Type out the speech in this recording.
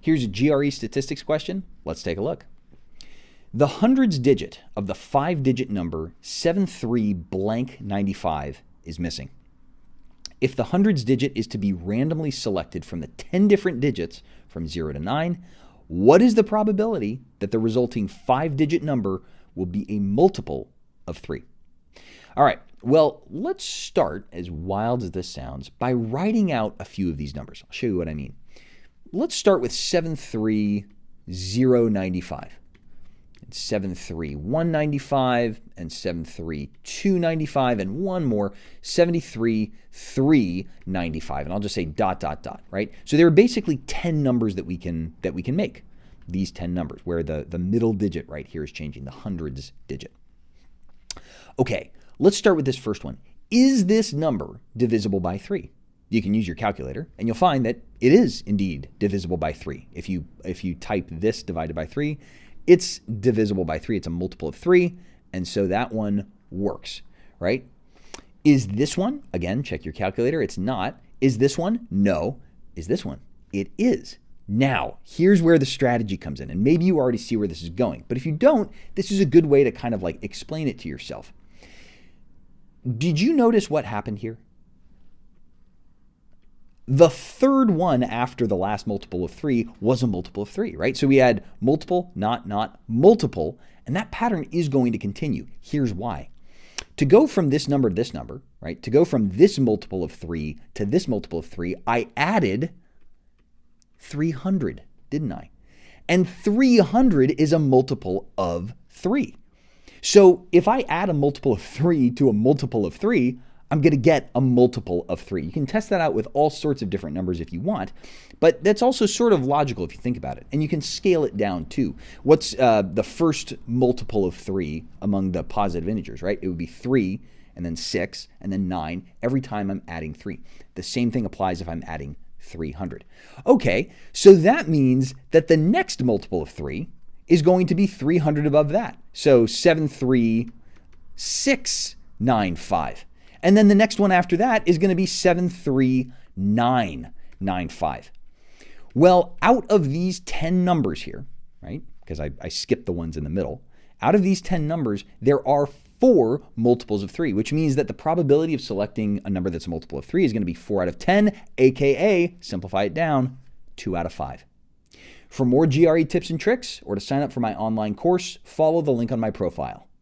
Here's a GRE statistics question. Let's take a look. The hundreds digit of the 5-digit number 73 blank 95 is missing. If the hundreds digit is to be randomly selected from the 10 different digits from 0 to 9, what is the probability that the resulting 5-digit number will be a multiple of 3? All right, well, let's start, as wild as this sounds, by writing out a few of these numbers. I'll show you what I mean. Let's start with 73095. 73195 and 73295 and one more 73395, and I'll just say ... right? So there are basically 10 numbers that we can make. These 10 numbers where the middle digit right here is changing, the hundreds digit. Okay, let's start with this first one. Is this number divisible by 3? You can use your calculator and you'll find that it is indeed divisible by 3. If you type this divided by 3, it's divisible by 3. It's a multiple of 3, and so that one works, right? Is this one? Again, check your calculator. It's not. Is this one? No. Is this one? It is. Now, here's where the strategy comes in, and maybe you already see where this is going, but if you don't, this is a good way to kind of like explain it to yourself. Did you notice what happened here? The third one after the last multiple of 3 was a multiple of 3, right? So we had multiple, not multiple, and that pattern is going to continue. Here's why. To go from this number to this number, right? To go from this multiple of 3 to this multiple of 3, I added 300, didn't I? And 300 is a multiple of 3. So if I add a multiple of 3 to a multiple of 3, I'm going to get a multiple of 3. You can test that out with all sorts of different numbers if you want, but that's also sort of logical if you think about it. And you can scale it down too. What's the first multiple of 3 among the positive integers, right? It would be 3, and then 6, and then 9 every time I'm adding 3. The same thing applies if I'm adding 300. Okay, so that means that the next multiple of 3 is going to be 300 above that. So 73695. And then the next one after that is going to be 73995. Well, out of these 10 numbers here, right, because I skipped the ones in the middle, out of these 10 numbers, there are 4 multiples of 3, which means that the probability of selecting a number that's a multiple of 3 is going to be 4 out of 10, aka, simplify it down, 2 out of 5. For more GRE tips and tricks, or to sign up for my online course, follow the link on my profile.